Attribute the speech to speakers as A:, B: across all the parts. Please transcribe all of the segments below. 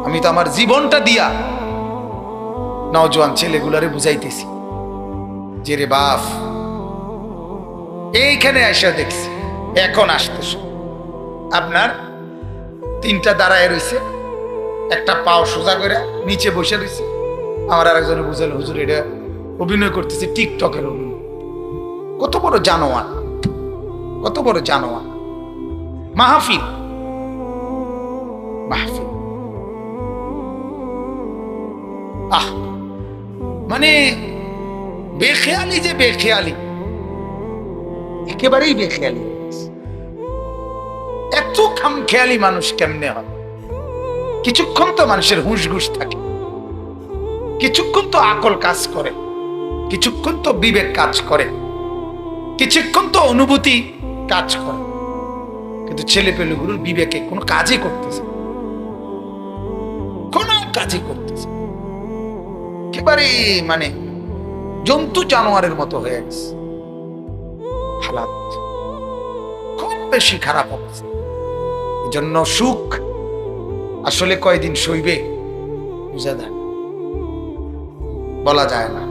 A: আমি তো আমার জীবনটা দিয়া নওজোয়ান ছেলেগুলারে বুঝাইতেছি যে রে বাপ, এইখানে এসে দেখছি এখন আসতেছ, আপনার তিনটা দাঁড়ায় রয়েছে, একটা পাও সোজা করে নিচে বসে রয়েছে। আমার আরেকজনে বুঝাল, হুজুর এটা অভিনয় করতেছে, টিকটকের অভিনয়। কত বড় জানোয়ার, কত বড় জানোয়ার। মাহফিল মাহফিল, আহ মানে বেখেয়ালি, যে বেখেয়ালি, একেবারেই বেখেয়ালি। এত খামখেয়ালি মানুষ কেমনে হয়? কিছুক্ষণ তো মানুষের হুঁশ ঘুষ থাকে, কিছুক্ষণ তো আকল কাজ করে, কিছুক্ষণ তো বিবেক কাজ করে, কিছুক্ষণ তো অনুভূতি কাজ করে। কিন্তু ছেলে পেলেগুলোর বিবেকে কোনো কাজই করতেছে, কোনো কাজই করতেছে, একেবারে মানে জন্তু জানোয়ারের মতো হয়ে গেছে। হালাত খুব বেশি খারাপ অবস্থা। এই জন্য সুখ আসলে কয়দিন সইবে বুঝা যায়, বলা যায় না।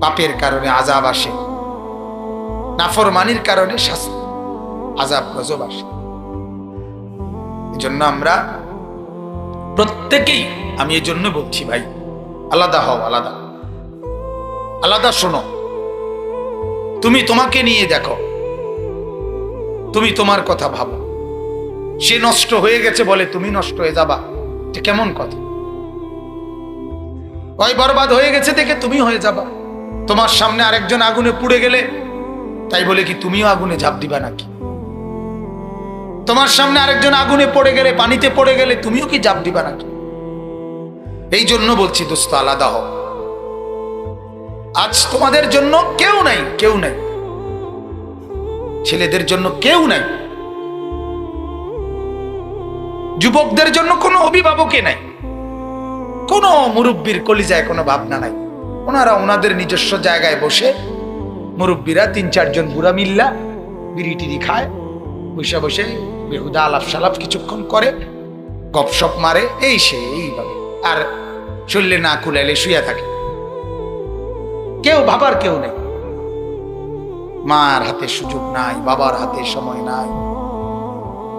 A: পাপের কারণে আযাব আসে, নাফরমানির কারণে শাস্তি, আযাব গজব আসে। এই জন্য আমরা প্রত্যেকেই, আমি এই জন্য বলছি ভাই, আলাদা হও, আলাদা আলাদা শোনো। তুমি তোমাকে নিয়ে দেখো, তুমি তোমার কথা ভাবো। সে নষ্ট হয়ে গেছে বলে তুমি নষ্ট হয়ে যাবা, এটা কেমন কথা? ওই বরবাদ হয়ে গেছে দেখে তুমি হয়ে যাবা। তোমার সামনে আরেকজন আগুনে পুড়ে গেলে তাই বলে কি তুমিও আগুনে ঝাঁপ দিবা নাকি? তোমার সামনে আরেকজন আগুনে পড়ে গেলে, পানিতে পড়ে গেলে তুমিও কি ঝাঁপ দিবা নাকি? এই জন্য বলছি দোস্ত, আলাদা হও। আজ তোমাদের জন্য কেউ নাই, কেউ নাই, ছেলেদের জন্য কেউ নাই, যুবকদের জন্য কোনো অভিভাবকে নাই, কোনো মুরব্বীর কলিজায় কোনো ভাবনা নাই। ওনারা ওনাদের নিজস্ব জায়গায় বসে, মুরব্বীরা 3-4 বুড়া মিল্লা বিড়ি টিড়ি খায়, বসে বসে বেহুদা আলাপ সালাপ কিছুক্ষণ করে, গপসপ মারে, এই সে এইভাবে, আর শরীরে না কুলাইলে শুয়ে থাকে। কেউ ভাবার কেউ নেই। মার হাতে সুযোগ নাই, বাবার হাতে সময় নাই,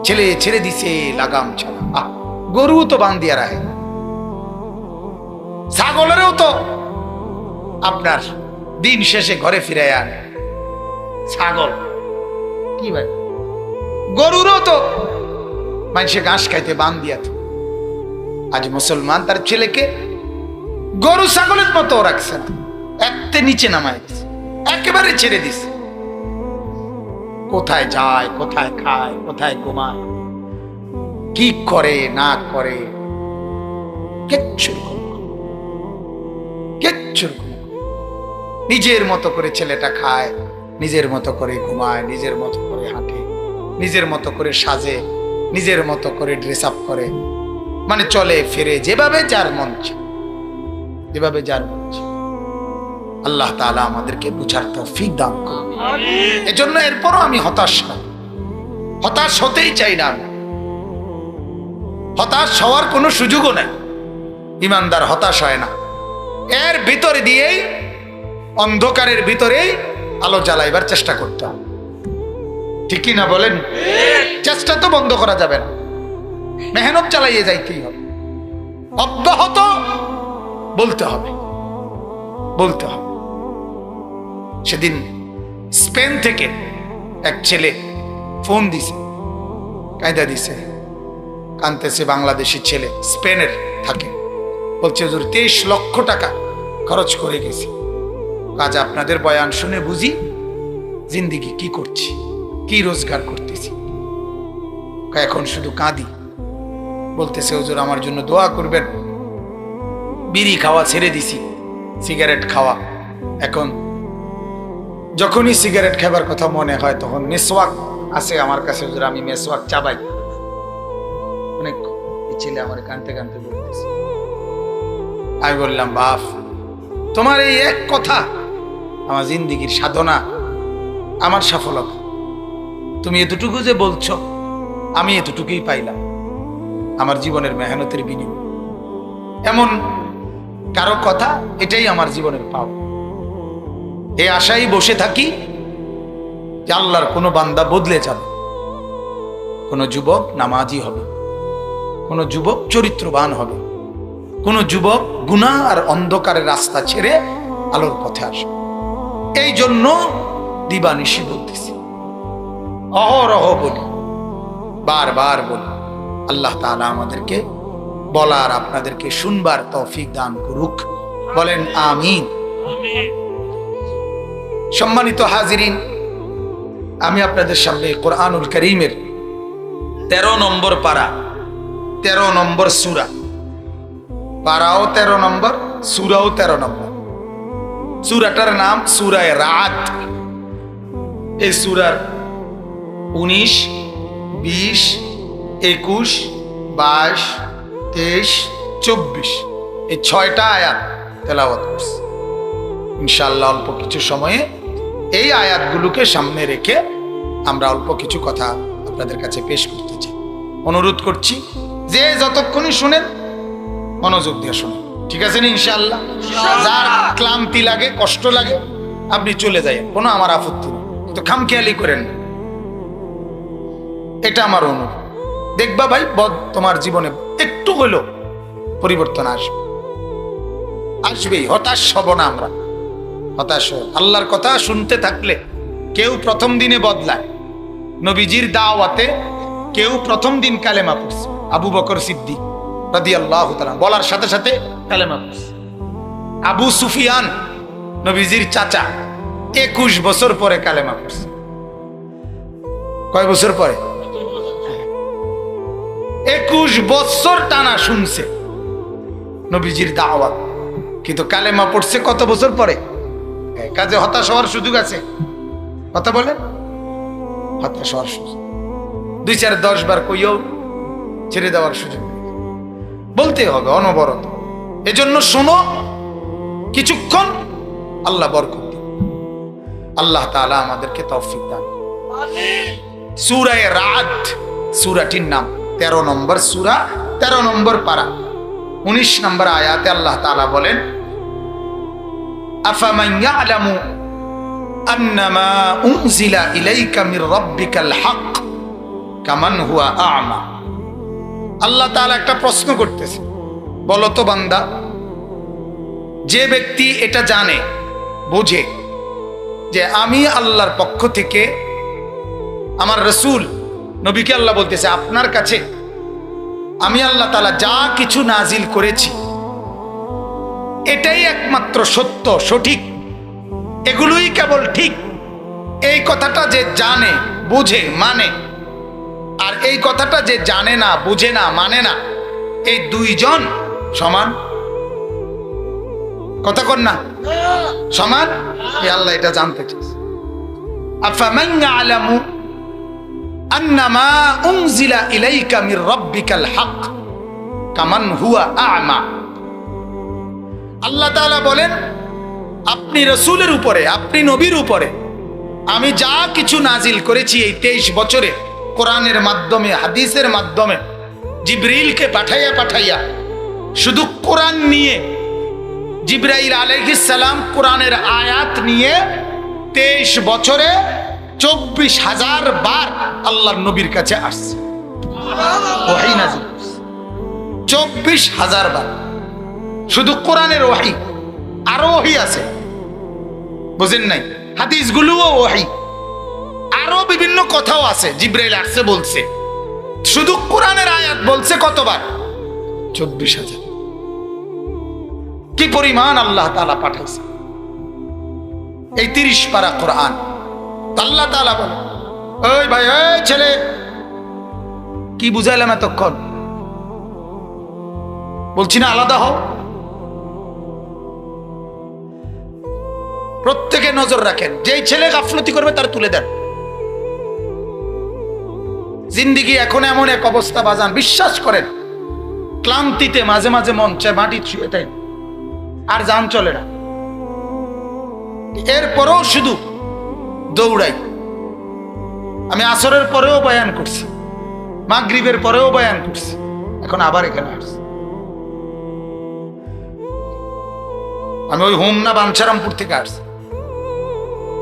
A: ছেলে ছেড়ে দিছে লাগাম ছাড়া। গরু তো বান্ধিয়া রাখে, ছাগলেরও তো আপনার দিন শেষে ঘরে ফিরে আনে। ছাগল কি ভাই, গরুরও তো মানুষে ঘাস খাইতে বান্ধিয়া। আজ মুসলমান তার ছেলেকে গরু ছাগলের মতো রাখছে না, একতে নিচে নামায় দিছে, একেবারে ছেড়ে দিছে। কোথায় যায়, কোথায় খায়, কোথায় ঘুমায়, কি করে না করে কিচ্ছু কিচ্ছু। নিজের মতো করে ছেলেটা খায়, নিজের মতো করে ঘুমায়, নিজের মতো করে হাঁটে, নিজের মতো করে সাজে, নিজের মতো করে ড্রেস আপ করে, মানে চলে ফিরে যেভাবে যার মন চায়, যেভাবে যার মন চায়। আল্লাহ তাআলা আমাদেরকে বুঝার তৌফিক দান করুন। এজন্য এরপরও আমি হতাশ না, হতাশ হতেই চাই না। হতাশ হওয়ার কোনো সুযোগও নাই। ইমানদার হতাশ হয় না। এর ভিতরে দিয়েই, অন্ধকারের ভিতরেই আলো জ্বালাইবার চেষ্টা করতে হবে, ঠিক কি না বলেন? চেষ্টা তো বন্ধ করা যাবে না, মেহনত চালাইয়ে যাইতেই হবে, অব্যাহত বলতে হবে, বলতে হবে। সেদিন স্পেন থেকে এক ছেলে ফোন দিছে, কায়দা দিছে, কানতেছে, বাংলাদেশি ছেলে, স্পেনের থাকে। বলছে হুজুর 23 লক্ষ টাকা খরচ করে গেছি, কাজ আপনাদের বয়ান শুনে বুঝি জিন্দিগি কি করছি, কি রোজগার করতেছি, এখন শুধু কাঁদি। বলতেছে হুজুর আমার জন্য দোয়া করবেন, বিড়ি খাওয়া ছেড়ে দিছি, সিগারেট খাওয়া, এখন যখনই সিগারেট খাবার কথা মনে হয় তখন মেসওয়াক আছে আমার কাছে, হুজুর আমি মেসওয়াক চাবাই। অনেক ছেলে আমার কানতে কানতে বলতেছে। আমি বললাম বাপ, তোমার এই এক কথা আমার জিন্দিগির সাধনা, আমার সফলতা। তুমি এতটুকু যে বলছো, আমি এতটুকুই পাইলাম। আমার জীবনের মেহনতের বিনিময়। এমন কারো কথা, এটাই আমার জীবনের পাওয়া। এই আশায় বসে থাকি যে আল্লাহর কোনো বান্দা বদলে যাবে, কোনো যুবক নামাজি হবে, কোনো যুবক চরিত্রবান হবে, কোনো যুবক গুনাহ আর অন্ধকারের রাস্তা ছেড়ে আলোর পথে আসবে। এই জন্য দিবানিশি বলতেছি, অহরহ বলি, বারবার বলি। আল্লাহ তাআলা আমাদেরকে বলার, আপনাদেরকে শুনবার তৌফিক দান করুক। বলেন আমিন। সম্মানিত হাজিরিন, আমি আপনাদের সামনে কোরআনুল কারীমের 13 নম্বর পারা, 13 নম্বর সূরা, পারাও 13 নম্বর, সূরাও 13 নম্বর। সূরাটার নাম সূরায়ে রাত। এই সূরার 19, 20, 21, 22, 23, 24 এই 6টা আয়াত তেলাওয়াত করছি। ইনশাআল্লাহ অল্প কিছু সময়ে এই আয়াতগুলোকে সামনে রেখে আমরা অল্প কিছু কথা আপনাদের কাছে পেশ করতে চাই। অনুরোধ করছি যে যতক্ষণই শুনেন মনোযোগ দিয়ে শুনেন, ঠিক আছে না? ইনশাআল্লাহ যার ক্লান্তি লাগে, কষ্ট লাগে, আপনি চলে যাই, কোনো আমার আপত্তি নেই, তো খামখেয়ালি করেন না। এটা আমার অনুরোধ। দেখবা ভাই, তোমার জীবনে একটু হলেও পরিবর্তন আসবে, আসবেই। হতাশ হব না আমরা, হতাশ হব। আল্লাহর কথা শুনতে থাকলে কেউ প্রথম দিনে বদলায়। নবীজির দাওয়াতে কেউ প্রথম দিন কালেমা পড়ছে, আবু বকর সিদ্দিক রাদিয়াল্লাহু তাআলা বলার সাথে সাথে কালেমা পড়ছে। আবু সুফিয়ান নবীজির চাচা 21 বছর পরে কালেমা পড়ছে। কয় বছর পরে? 21 বছর টানা শুনছে নবীজির দাওয়াত, কিন্তু কালেমা পড়ছে কত বছর পরে? কাজে হতাশ হওয়ার সুযোগ আছে? কথা বলেন, হতাশ হওয়ার সুযোগ 2, 4, 10 বার কইও ছেড়ে দেওয়ার সুযোগ বলতে হবে অনবরত। এজন্য শোনো কিছুক্ষণ, আল্লাহ বরকত দিন। আল্লাহ তাআলা আমাদেরকে তৌফিক দান। সূরায়ে রাত সূরাটির নাম, 13 নম্বর সূরা, 13 নম্বর পারা, 19 নম্বর আয়াতে আল্লাহ তাআলা বলেন, আফামান ইয়ালামু আন্নামা উনজিলা ইলাইকা মির রাব্বিকাল হক কামান হুয়া আ'মা। আল্লাহ তাআলা একটা প্রশ্ন করতেছে, বলো তো বান্দা, যে ব্যক্তি এটা জানে, বোঝে যে আমি আল্লাহর পক্ষ থেকে, আমার রাসূল নবীকে আল্লাহ বলতেছে, আপনার কাছে আমি আল্লাহ তাআলা যা কিছু নাজিল করেছি এটাই একমাত্র সত্য, সঠিক, এগুলোই কেবল ঠিক। এই কথাটা যে জানে, বুঝে, মানে, আর এই কথাটা যে জানে না, বুঝে না, মানে না, এই দুইজন সমান। কথা কন না, সমান? এই আল্লাহ এটা জানতে চাইছে। আফামান ইয়ালামু আন্নামা উনজিলা ইলাইকা মির রাব্বিকাল হক কামান হুয়া আ'মা। আল্লাহ তাআলা বলেন, আপনি রাসূলের উপরে, আপনি নবীর উপরে আমি যা কিছু নাজিল করেছি এই 23 বছরে, কোরআনের মাধ্যমে, হাদিসের মাধ্যমে, জিবরিলকে পাঠাইয়া পাঠাইয়া, শুধু কোরআন নিয়ে জিবরাইল আলাইহিস সালাম কোরআনের আয়াত নিয়ে 23 বছরে 24,000 বার আল্লাহর নবীর কাছে আসছে, ওহী নাজিল করছে 24,000 বার, শুধু কোরআনের ওহী। আরো ওহী আছে, বুঝেন নাই? হাদিসগুলোও ওহী, আরো বিভিন্ন কথাও আছে, জিবরাইল আসছে বলছে। শুধু কোরআনের আয়াত বলছে কতবার? 24,000। কি পরিমাণ আল্লাহ তাআলা পাঠাইছে এই 30 পারা কোরআন। আল্লাহ তাআলা বলে, ওই ভাই, ওই ছেলে, কি বুঝাইলাম এতক্ষণ? বলছি না আলাদা হও। প্রত্যেকে নজর রাখেন, যেই ছেলে গাফলতি করবে তার তুলে দেন। জিন্দেগি এখন এমন এক অবস্থা বাজান, বিশ্বাস করেন, ক্লান্তিতে মাঝে মাঝে মন চায় মাটি ছুঁয়ে দেয়, আর জান চলে না। এরপরেও শুধু দৌড়াই। আমি আসরের পরেও বয়ান করছি, মাগরিবের পরেও বয়ান করছি, এখন আবার এখানে আসছে। আমি ওই হোমনা বাঞ্ছারামপুর থেকে আসছি,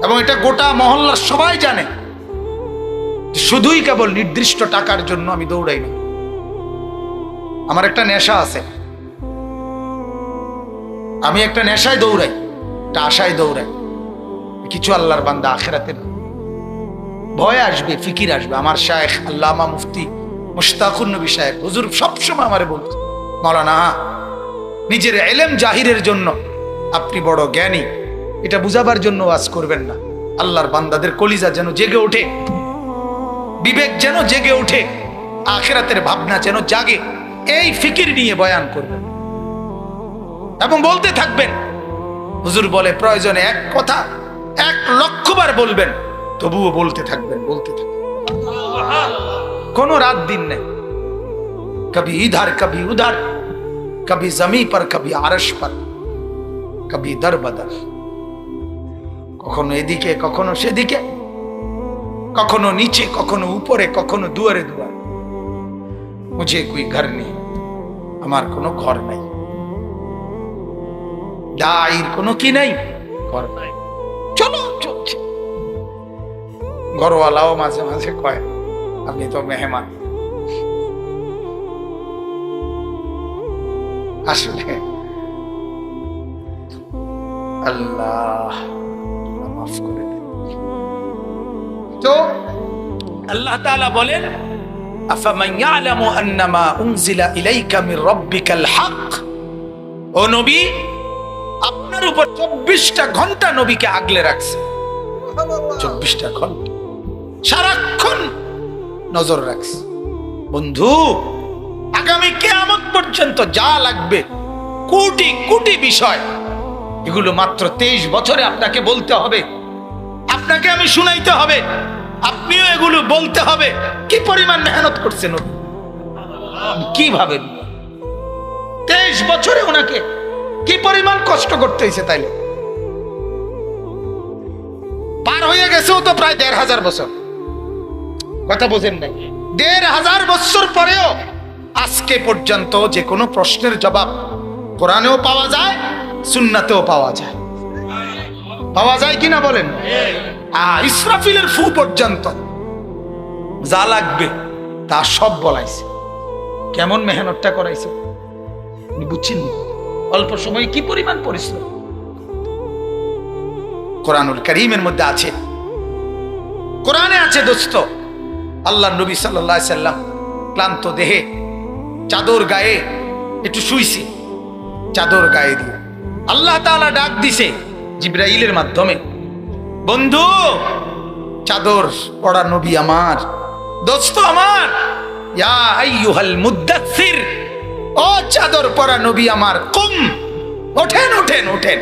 A: এবং এটা গোটা মহল্লার সবাই জানে। শুধুই কেবল নির্দিষ্ট টাকার জন্য আমি দৌড়াই না। আমার একটা নেশা আছে, আমি একটা নেশায় দৌড়াই, একটা আশায় দৌড়াই। কিছু আল্লাহর বান্দা আখিরাতের ভয় আসবে, ফিকির আসবে। আমার শায়েখ আল্লামা মুফতি মুশতাকুর নবী সাহেব হুজুর সবসময় আমারে বলতো, মাওলানা নিজের ইলম জাহিরের জন্য আপনি বড় জ্ঞানী, এটা বুঝাবার জন্য ওয়াজ করবেন না। আল্লাহর বান্দাদের কলিজা যেন জেগে ওঠে, বিবেক যেন জেগে ওঠে, আখিরাতের ভাবনা যেন জাগে, এই ফিকির নিয়ে বয়ান করবেন এবং বলতে থাকবেন। হুজুর বলে প্রয়োজনে এক কথা 1,00,000 বার বলবেন, তবুও বলতে থাকবেন, বলতে থাকবেন। কোনো রাত দিন নেই, কবি ইধার কবি উধার, কবি জমি পর কবি আরশ পর, কবি দর বদর। কখনো এদিকে কখনো সেদিকে, কখনো নিচে কখনো উপরে, কখনো দুয়ারে দুয়ার। মুঝে কোই ঘর নেই, আমার কোনো ঘর নাই। দায়ের কোনো কি নাই, ঘর নাই। চলো চলছে। ঘরওয়ালাও মাঝে মাঝে কয় আপনি তো মেহমান। আসলে আল্লাহ মাফ করে দেন। তো আল্লাহ তাআলা বলেন, আফামান ইয়ালামু আন্নামা উনজিলা ইলাইকা মির রাব্বিকাল হক। ও নবী, আপনার উপর 24টা ঘন্টা নবীকে আগলে রাখছে। 24টা ঘন্টা সারাক্ষণ নজর রাখছে। বন্ধু, আগামী কিয়ামত পর্যন্ত যা লাগবে কোটি কোটি বিষয়, এগুলো মাত্র 23 বছরে আপনাকে বলতে হবে, আপনাকে আমি শুনাইতে হবে, আপনিও এগুলো বলতে হবে। কি পরিমাণ মেহনত করছেন নবী, কি ভাবেন 23 বছরে ওনাকে কি পরিমাণ কষ্ট করতে হয়েছে। তাইলে পার হয়ে গেছেও তো প্রায় 1,500 বছর। কথা বোঝেন নাই? 1,500 বছর পরেও আজকে পর্যন্ত যে কোনো প্রশ্নের জবাব কোরআনেও পাওয়া যায়, সুন্নাতেও পাওয়া যায়। পাওয়া যায় কিনা বলেন? ইসরাফিলের ফু পর্যন্ত যা লাগবে তা সব বলাইছে। কেমন মেহনতটা করাইছে বুঝছেন? অল্প সময়ে কি পরিমাণ পরিশ্রম। কোরআনুল কারীমের মধ্যে আছে, কোরআনে আছে দোস্ত, আল্লাহ নবী সাল্লাল্লাহু আলাইহি সাল্লাম ক্লান্ত দেহে চাদর গায়ে একটু শুইছে, চাদর গায়ে দিয়ে আল্লাহ তাআলা ডাক দিছে জিবরাইলের মাধ্যমে, বন্ধু চাদর পড়া নবী আমার, দোস্ত আমার, ইয়া আইয়ুহাল মুদ্দাসসির, ও চাদর পড়া নবী আমার, কুম, ওঠেন ওঠেন ওঠেন,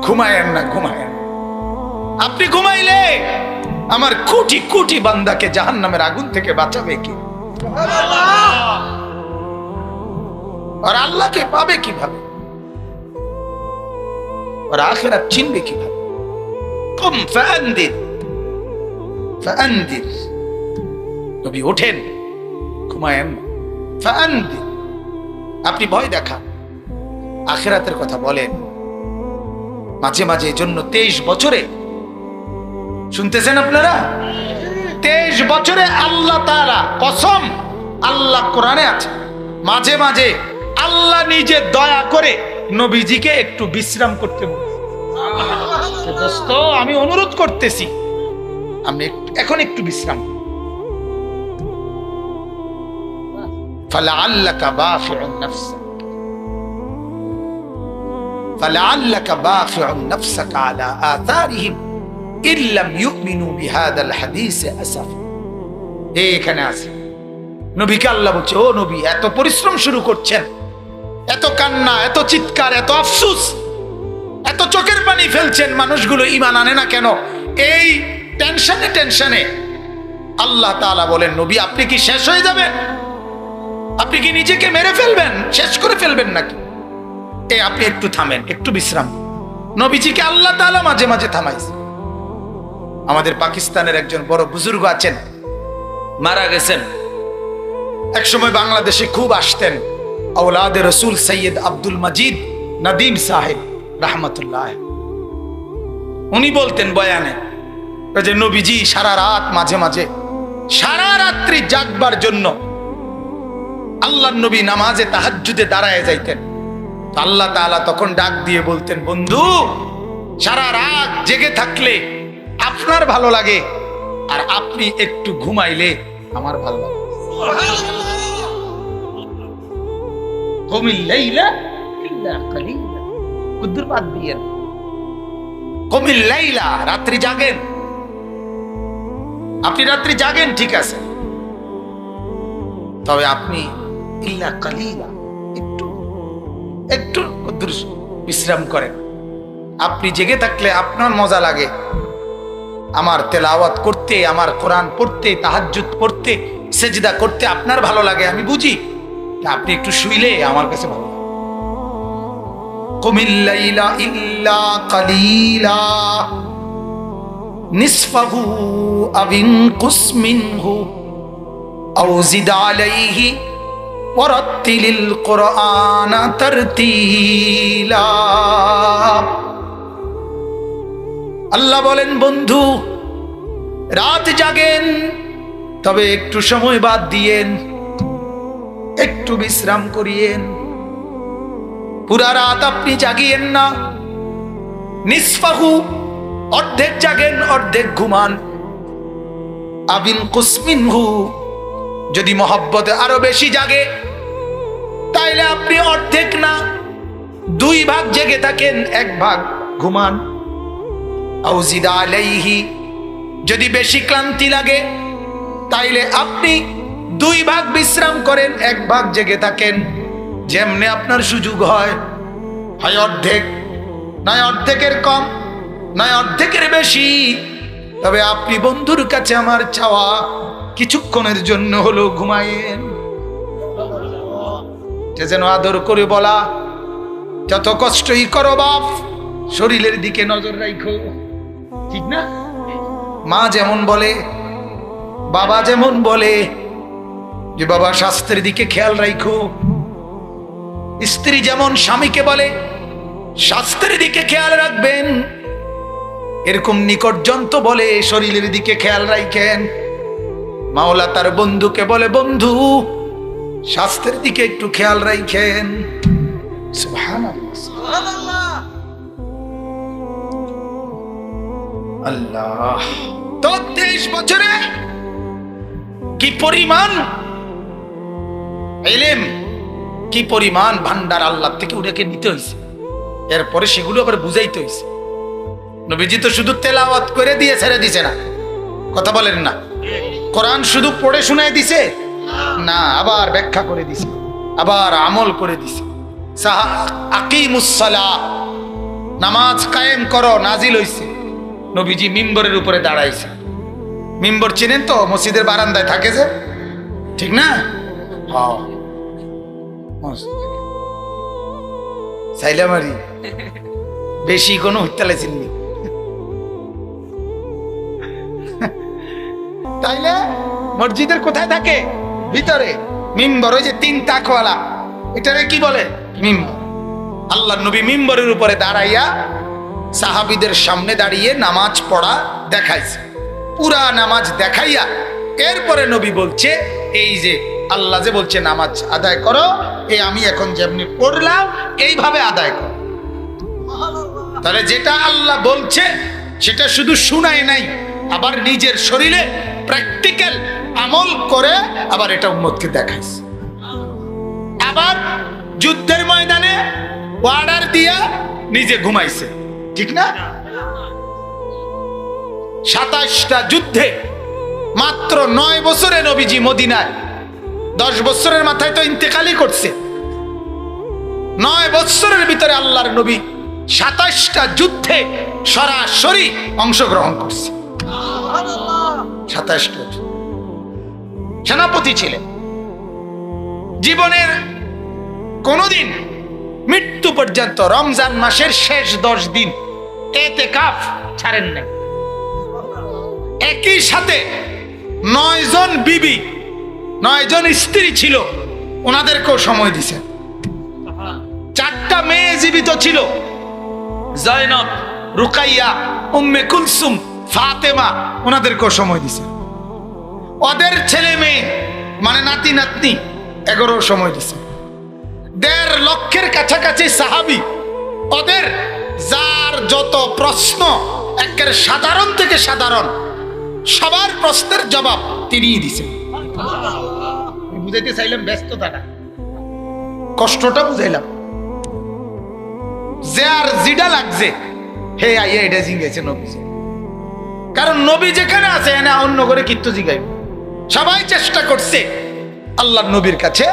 A: ঘুমায়েন না ঘুমায়েন। আপনি ঘুমাইলে আমার কোটি কোটি বান্দাকে জাহান্নামের আগুন থেকে বাঁচাবে কি? আর আল্লাহকে পাবে কিভাবে? আর আখিরাত চিনবে কিভাবে? কুম ফাআনদির, ফাআনদির, নবী ওঠেন, ঘুমায়েন, ফাআনদির, আপনি ভয় দেখান, আখিরাতের কথা বলেন। মাঝে মাঝে জন্য 23 বছরে, শুনতেছেন আপনারা? 23 বছরে আল্লাহ তাআলা কসম, আল্লাহ কোরআনে আছে, মাঝে মাঝে আল্লাহ নিজে দয়া করে নবীজিকে একটু বিশ্রাম করতে বলছে। দোস্ত, আমি অনুরোধ করতেছি আমি এখন একটু বিশ্রাম। ফালাআল্লাকা বাখিউন নাফসাক, ফালাআল্লাকা বাখিউন নাফসাকা আলা আথারিহিম ইল্লাম ইউমিনু বিহাদাল হাদিস আসাফ। এখানে আছে নবীকে আল্লাহ বলছে, ও নবী, এত পরিশ্রম শুরু করছেন, এত কান্না, এত চিৎকার, এত আফসোস, এত চোখের পানি ফেলছেন, মানুষগুলো ঈমান আনে না কেন? এই টেনশনে টেনশনে আল্লাহ তাআলা বলেন, নবী আপনি কি শেষ হয়ে যাবেন? আপনি কি নিজেকে মেরে ফেলবেন, শেষ করে ফেলবেন নাকি? আপনি একটু থামেন, একটু বিশ্রাম। নবীজিকে আল্লাহ তাআলা মাঝে মাঝে থামাইছে। আমাদের পাকিস্তানের একজন বড় বুজুর্গ আছেন, মারা গেছেন, একসময় বাংলাদেশে খুব আসতেন আওলাদে রসুল সৈয়দ আব্দুল মজিদ নদীম সাহেব রহমতুল্লাহ। উনি বলতেন বয়ানে যে নবীজি সারা রাত মাঝে মাঝে সারা রাত্রি জাগবার জন্য আল্লাহর নবী নামাজে তাহাজ্জুদে দাঁড়ায় যাইতেন। আল্লাহ তাআলা তখন ডাক দিয়ে বলতেন, বন্ধু সারা রাত জেগে থাকলে আপনার ভালো লাগে, আর আপনি একটু ঘুমাইলে আমার ভালো লাগে। কমিল লাইলা ইল্লা কালিলা, কুদ্দুর বাদ দিয়েন। কমিল লাইলা, রাত্রি জাগেন, আপনি রাত্রি জাগেন ঠিক আছে, তবে আপনি ইল্লা কালিলা, একটু একটু কুদ্দুর বিশ্রাম করেন। আপনি জেগে থাকলে আপনার মজা লাগে, আমার তেলাওয়াত করতে, আমার কোরআন পড়তে, তাহাজ্জুদ পড়তে, সেজদা করতে আপনার ভালো লাগে, আমি বুঝি। আপনি একটু শুইলে আমার কাছে ভালো লাগে। কুমিল লাইলা ইল্লা কালিলা নিসফাহু আও ইনকুস মিনহু আও জিদ আলাইহি ওয়ারাত্তিলিল কুরআনা তারতিলা। আল্লাহ বলেন, বন্ধু রাত জাগেন, তবে একটু সময় বাদ দিয়েন, একটু বিশ্রাম করিয়েন। পুরা রাত আপনি জাগিয়েন না। নিসফাহু, অর্ধেক জাগেন অর্ধেক ঘুমান। আবিন কুসমিনহু, যদি মহব্বতে আরো বেশি জাগে তাইলে আপনি অর্ধেক না 2 ভাগ জেগে থাকেন, 1 ভাগ ঘুমান। আও জিদ আলাইহি, যদি বেশি ক্লান্তি লাগে তাইলে আপনি 2 ভাগ বিশ্রাম করেন, 1 ভাগ জেগে থাকেন। যেমনে আপনার সুযোগ হয়, হয় অর্ধেক, নয় অর্ধেকের কম, নয় অর্ধেকের বেশি। তবে আপনি বন্ধুর কাছে আমার চাওয়া, কিছুক্ষণের জন্য হলো ঘুমায়েন। যেন আদর করে বলা, যত কষ্টই করো বাপ, শরীরের দিকে নজর রাখো, ঠিক না? মা যেমন বলে, বাবা যেমন বলে যে বাবা স্বাস্থ্যের দিকে খেয়াল রাখো, স্ত্রী যেমন স্বামীকে বলে স্বাস্থ্যের দিকে খেয়াল রাখবেন, এরকম নিকটজন্ত বলে শরীরের দিকে খেয়াল রাখেন। মাওলা তার বন্ধুকে বলে, বন্ধু স্বাস্থ্যের দিকে একটু খেয়াল রাখেন। সুবহানাল্লাহ। আল্লাহ, 23 বছরে কি পরিমাণ ইলম, কি পরিমাণ ভান্ডার আল্লাহ থেকে ওনাকে নিতে হয়েছে, এরপরে সেগুলো আবার বুঝাইতে হয়েছে। নবীজি তো শুধু তেলাওয়াত করে দিয়ে ছেড়ে দিছে না, কথা বলেন না। কোরআন শুধু পড়ে শোনায় দিছে না, আবার ব্যাখ্যা করে দিছে, আবার আমল করে দিছে। আকিমুস সালাহ, নামাজ কায়েম করো নাজিল হইছে। নবীজি মিম্বরের উপরে দাঁড়াইছে। মিম্বর চিনেন তো, মসজিদের বারান্দায় থাকে যে, ঠিক না? সাইলামারি বেশি কোনো হইতালে চিননি, তাইলে মসজিদের কোথায় থাকে? ভিতরে মিম্বর, ওই যে 3 তাকওয়ালা, এটারে কি বলে? মিম্বর। আল্লাহর নবী মিম্বরের উপরে দাঁড়াইয়া সাহাবীদের সামনে দাঁড়িয়ে নামাজ পড়া দেখাইছে, পুরা নামাজ দেখাইয়া এরপরে নবী বলছে, এই যে আল্লাহ যে বলছে নামাজ আদায় করো, এই আমি এখন যেমনি পড়লাম এইভাবে আদায় করো। তাহলে যেটা আল্লাহ বলছে সেটা শুধু শুনাই নাই, আবার নিজের শরীরে প্র্যাকটিক্যাল আমল করে আবার এটা উম্মতকে দেখাইছে। আবার যুদ্ধের ময়দানে অর্ডার দিয়া নিজে ঘুমাইছে, ঠিক না? 27টা যুদ্ধে মাত্র 9 বছরে নবীজি মদিনায়, 10 বছরের মাথায় তো ইন্তেকালই করছে। 9 বছরের ভিতরে আল্লাহর নবী 27টা যুদ্ধে সরাসরি অংশগ্রহণ করছে। 27টা সেনাপতি ছিলেন। জীবনের কোনদিন মৃত্যু পর্যন্ত রমজান মাসের শেষ 10 দিন ইতিকাফ ছাড়েন নাই। একই সাথে 9 জন বিবি 9 জন স্ত্রী ছিল, ওনাদেরকেও সময় দিছেন। 4টা মেয়ে জীবিত ছিল, জয়নব, রুকাইয়া, উম্মে কুলসুম, ফাতেমা, ওনাদেরকেও সময় দিছেন। ওদের ছেলে মেয়ে মানে নাতি নাতনি 11 সময় দিছেন। 1.5 লক্ষের কাছাকাছি সাহাবী, ওদের যার যত প্রশ্ন, একের সাধারণ থেকে সাধারণ সবার প্রশ্নের জবাব তিনিই দিছেন। বুঝাইতে চাইলাম ব্যস্ততাটা, কষ্টটা বুঝাইলাম। যে আর জিডা লাগছে হে আইয়া এটা জিজ্ঞাসে নবীজি, কারণ নবী যেখানে আছে না অন্য করে কিত্তু জিগাইব। সবাই চেষ্টা করছে আল্লাহ নবীর কাছে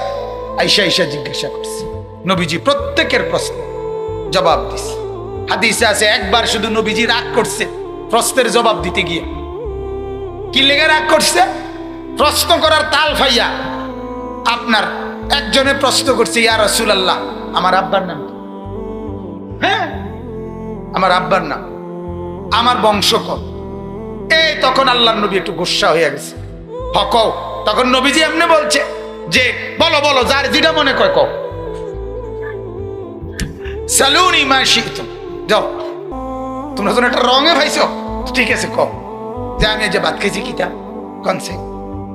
A: আইসা আইসা জিজ্ঞাসা করছে, নবীজি প্রত্যেকের প্রশ্ন জবাব দিছে। হাদিসে আছে একবার শুধু নবীজি রাগ করছে প্রশ্নের জবাব দিতে গিয়ে। কি লেগে রাগ করছে? প্রশ্ন করার তাল ফাইয়া আপনার একজনে প্রশ্ন করছে, ইয়া রাসূলুল্লাহ আমার আব্বার নাম কি? হ্যাঁ আমার আব্বার নাম, আমার বংশ কত? এই তখন আল্লাহর নবী একটু গুসা হয়ে গেছে। কও। তখন নবীজি এমনি বলছে যে বলো বলো, যার যেটা মনে কয় কও। সালুনি মা শি'তুম, যাও তোমরা তো একটা রঙে ভাইছো, ঠিক আছে কও যে আমি যে ভাত খেয়েছি কিটা কনছে,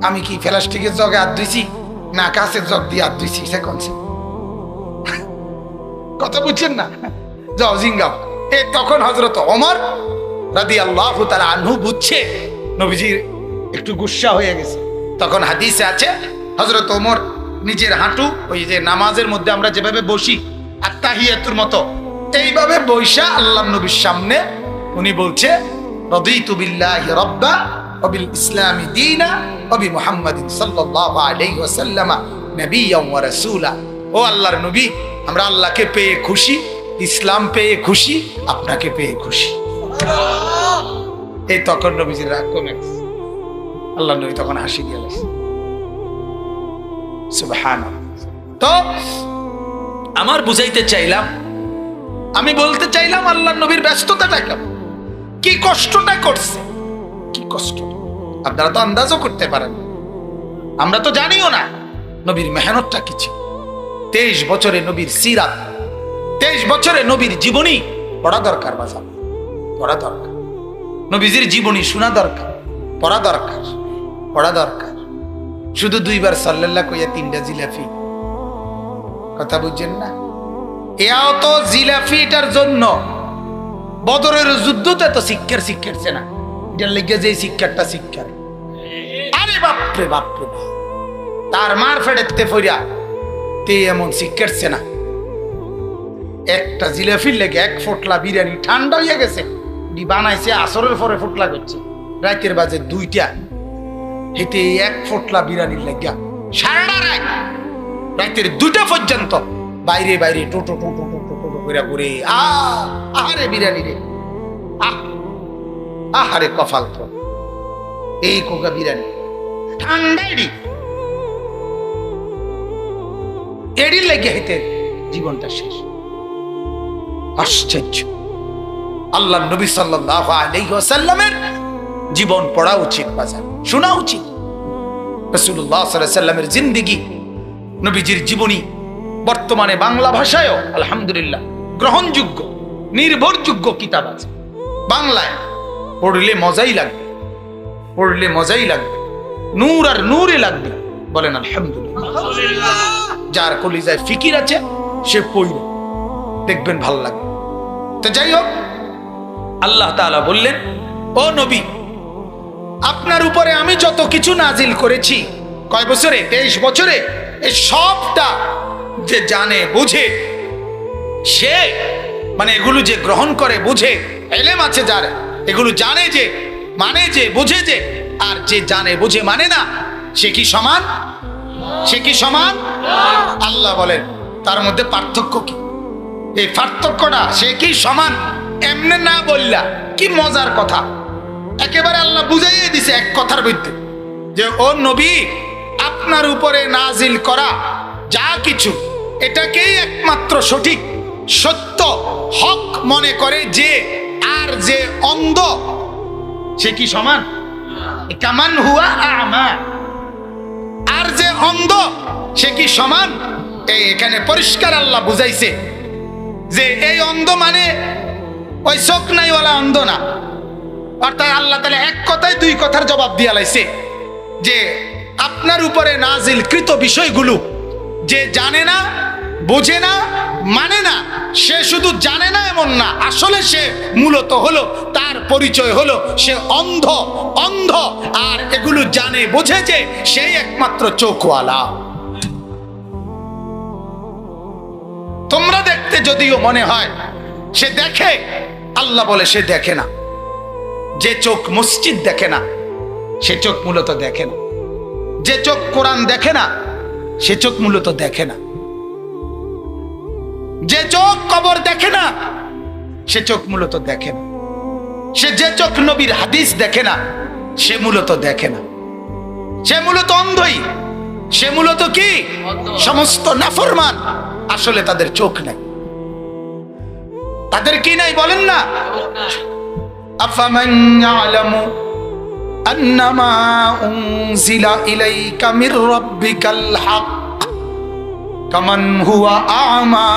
A: আমি কি প্লাস্টিকের জগে হাত ধুইছি না কাঁচের জগ দিয়ে হাত ধুইছি, সে কনছে। কথা বুঝছেন না? যাও জিঙ্গাও। এ তখন হযরত ওমর রাদিয়াল্লাহু তাআলা আনহু বুঝছে নবীজির একটু গুসা হয়ে গেছে। তখন হাদিসে আছে হযরত ওমর নিজের হাঁটু ওই যে নামাজের মধ্যে আমরা যেভাবে বসি আত্তাহিয়াতুর মতো এইভাবে বইসা আল্লাহর নবীর সামনে উনি বলছে, রাদিতু বিল্লাহি রাব্বা ওয়া বিল ইসলামি দীনা ওয়া বি মুহাম্মাদিন সাল্লাল্লাহু আলাইহি ওয়াসাল্লাম নবিয়্যান ওয়া রাসূলা। ও আল্লাহর নবী, আমরা আল্লাহকে পেয়ে খুশি, ইসলাম পেয়ে খুশি, আপনাকে পেয়ে খুশি। এই তখন নবীজির রাগ কমে গেছে। আল্লাহ নবী তখন হাসি দিয়ে গেছে। সুবহানাল্লাহ। তো আমার বুঝাইতে চাইলাম, আমি বলতে চাইলাম আল্লাহ নবীর ব্যস্ততাটা কেমন, কি কষ্টটা করছে, কি কষ্ট আপনারা তো আন্দাজও করতে পারেন, আমরা তো জানিও না নবীর মেহনতটা কি ছিল। 23 বছরে নবীর সিরাত, 23 বছরে নবীর জীবনী পড়া দরকার, বাজার পড়া দরকার, নবীজির জীবনী শোনা দরকার, পড়া দরকার, পড়া দরকার। শুধু 2 বার সাল্লাল্লাহু কইয়া 3টা জিলাফি, কথা বুঝছেন না? এও তো জিলাফি, এটার জন্য বদরের যুদ্ধতে তো শিক্ষারছে না, এটার লেগে যে শিক্ষারটা শিক্ষার, আরে বাপরে বাপরে বাপ, তার মার ফেড়েতে ফইরা তে এমন শিক্ষারছে না। একটা জিলাফির লেগে 1 ফোটলা বিরিয়ানি ঠান্ডা হয়ে গেছে, বানাইছে আসরের পরে ফোটলা করছে, রাতের বাজে 2টা, হেঁটে 1 ফোটলা বিরিয়ানির লেগা সারা রাত রাতের 2টা পর্যন্ত বাইরে বাইরে টোটো টোটো টোটো টোটো করে ঘুরে আহারে বিরিয়ানি রে, আহারে কপাল তো এই কোকা বিরিয়ানি ঠান্ডাই এড়ি লেগে হেঁটে জীবনটা শেষ। আশ্চর্য! আল্লাহ নবী সাল্লাল্লাহু আলাইহি ওয়াসাল্লামের জীবন পড়া উচিত, বাজার শোনা উচিত। রাসূলুল্লাহ সাল্লাল্লাহু আলাইহি ওয়াসাল্লামের জিন্দেগি, নবীজির জীবনী বর্তমানে বাংলা ভাষায়ও আলহামদুলিল্লাহ গ্রহণযোগ্য, নির্ভরযোগ্য কিতাব আছে বাংলায়। পড়লে মজাই লাগবে, পড়লে মজাই লাগবে, নূর আর নূরে লাগবে, বলেন আলহামদুলিল্লাহ। যার কলিজায় ফিকির আছে সে পড়বে, দেখবেন ভাল লাগবে। তো যাই হোক, আল্লাহ তাআলা বললেন, ও নবী, আপনার উপরে আমি যত কিছু নাজিল করেছি, কয় বছরে? 23 বছরে। এই সবটা যে জানে বুঝে, সে মানে এগুলো যে গ্রহণ করে বুঝে, ইলম আছে যার, এগুলো জানে যে, মানে যে, বুঝে যে, আর যে জানে বুঝে মানে না, সে কি সমান? সে কি সমান? আল্লাহ বলেন তার মধ্যে পার্থক্য কি? এই পার্থক্যটা সে কি সমান এমনে না বললা কি মজার কথা, একেবারে আল্লাহ বুঝাইয়ে দিছে এক কথার মধ্যে যে ও নবী, আপনার উপরে নাজিল করা যা কিছু এটাকেই একমাত্র সঠিক, সত্য, হক মনে করে যে, আর যে অন্ধ সে কি সমান? কামান হুয়া আমা, আর যে অন্ধ সে কি সমান? এখানে পরিষ্কার আল্লাহ বুঝাইছে যে এই অন্ধ মানে ওই চোখ নাই ওলা অন্ধ না। অর্থাৎ আল্লাহ তাআলা এক কথায় দুই কথার জবাব দিয়া লাইছে যে আপনার উপরে নাজিল কৃত বিষয়গুলো যে জানে না, বোঝে না, মানে না, সে শুধু জানে না এমন না, আসলে সে মূলত হলো, তার পরিচয় হলো সে অন্ধ। অন্ধ আর এগুলো জানে বোঝে যে সেই একমাত্র চোখওয়ালা। তোমরা দেখতে যদিও মনে হয় সে দেখে, আল্লাহ বলে সে দেখে না। যে চোখ মসজিদ দেখে না সে চোখ মূলত দেখে না। যে চোখ কোরআন দেখে না সে চোখ মূলত দেখে না। যে চোখ কবর দেখে না সে চোখ মূলত দেখে না। সে যে চোখ নবীর হাদিস দেখে না সে মূলত দেখে না। সে মূলত অন্ধই। সে মূলত কি? সমস্ত নাফরমান। আসলে তাদের চোখ নাই। তাদের কি নাই বলেন না? আফামান ইয়ালামু আন্নামা উনজিলা ইলাইকা মির রাব্বিকাল হক কামান হুয়া আমা।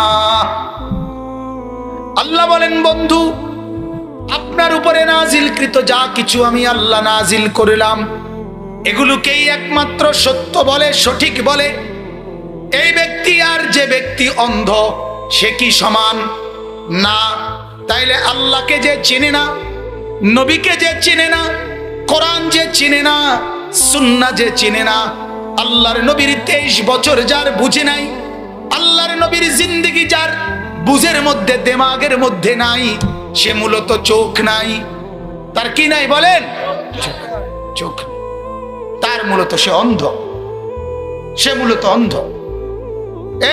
A: আল্লাহ বলেন, বন্ধু, আপনার উপরে নাজিলকৃত যা কিছু আমি আল্লাহ নাজিল করলাম এগুলোকেই একমাত্র সত্য বলে, সঠিক বলে। এই ব্যক্তি আর যে ব্যক্তি অন্ধ সে কি সমান? না। তাইলে আল্লাহকে যে চিনে না, নবীকে যে চিনে না, কোরআন যে চিনে না, সুন্নাহ যে চিনে না, আল্লাহর নবীর 23 বছর যার বুঝে নাই, আল্লাহর নবীর জিন্দেগি যার বুঝের মধ্যে, দেমাগের মধ্যে নাই, সে মূলত চোখ নাই। তার কি নাই বলেন? চোখ। তার মূলত সে অন্ধ। সে মূলত অন্ধ।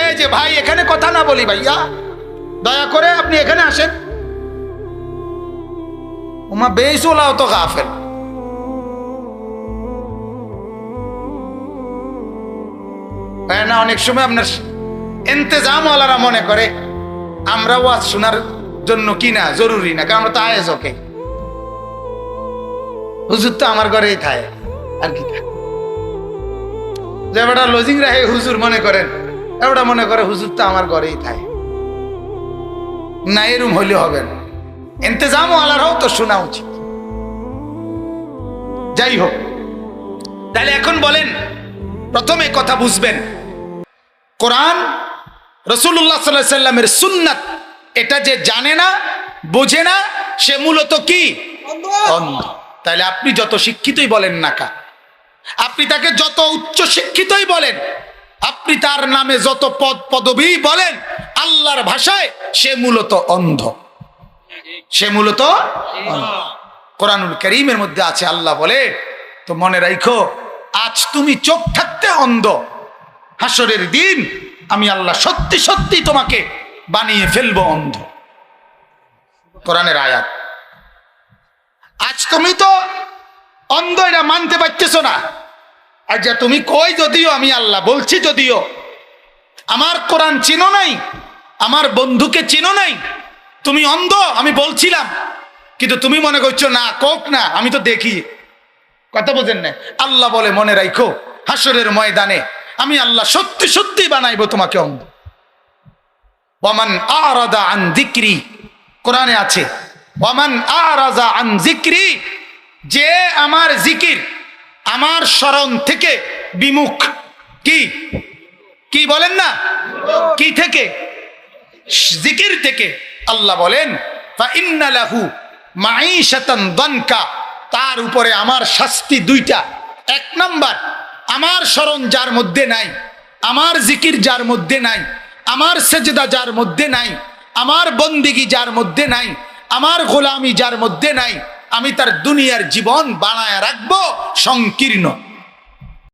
A: এই যে ভাই, এখানে কথা না বলি ভাইয়া, দয়া করে আপনি এখানে আসেন। ওমা বেইসোলাও তো গাফেল। না, অনেক সময় আপনার ইন্তেজাম ওয়ালারা মনে করে আমরা ওয়াজ শোনার জন্য কি না জরুরি না, কারণ আমরা তো আয়েজ ওকে হুজুর তো আমার ঘরেই থাকে আর কি। যে বেটা লজিং রাখে হুজুর মনে করেন, এবারটা মনে করে হুজুর তো আমার ঘরেই থাকে না, এরম হইলে হবে না। ইন্তেজাম ওয়ালারাও তো শোনা উচিত। যাই হোক, তাহলে এখন বলেন, প্রথমে কথা বুঝবেন, কোরআন, রাসূলুল্লাহ সাল্লাল্লাহু আলাইহি সাল্লামের সুন্নাত এটা যে জানে না, বোঝে না, সে মূলত কি? অন্ধ। তাহলে আপনি যত শিক্ষিতই বলেন না কা, আপনি তাকে যত উচ্চ শিক্ষিতই বলেন, আপনি তার নামে যত পদ পদবী বলেন, আল্লাহর ভাষায় সে মূলত অন্ধ। সে মূলত অন্ধ। কোরআনুল কারীমের মধ্যে আছে, আল্লাহ বলে, তো মনে রাখো, আজ তুমি চোখ থাকতে অন্ধ, হাসরের দিন আমি আল্লাহ সত্যি সত্যি তোমাকে বানিয়ে ফেলবো অন্ধ। কোরআনের আয়াত। আজ তুমি তো অন্ধ, এটা মানতে পারতেছো না। আর যা তুমি কই, যদিও আমি আল্লাহ বলছি, যদিও আমার কোরআন চিনো নাই, আমার বন্ধুকে চিনো নাই, তুমি অন্ধ আমি বলছিলাম, কিন্তু তুমি মনে করছো না, কোক না, আমি তো দেখি। কথা বোঝেন না? আল্লাহ বলে, মনে রাখো, হাসরের ময়দানে আমি আল্লাহ সত্যি সত্যি বানাইবো তোমাকে অন্ধ। ওয়ামান আরাদা আন যিকরি, কোরআনে আছে, ওয়ামান আরাদা আন যিকরি, যে আমার জিকির, আমার স্মরণ থেকে বিমুখ। কি কি বলেন না? কি থেকে? জিকির থেকে। আল্লাহ বলেন, ফা ইন্না লাহু মাঈশাতান দানকা, তার উপরে আমার শাস্তি দুইটা। এক নাম্বার, আমার স্মরণ যার মধ্যে নাই, আমার জিকির যার মধ্যে নাই, আমার সেজদা যার মধ্যে নাই, আমার বন্দিগি যার মধ্যে নাই, আমার গোলামি যার মধ্যে নাই, আমি তার দুনিয়ার জীবন বানায় রাখবো সংকীর্ণ।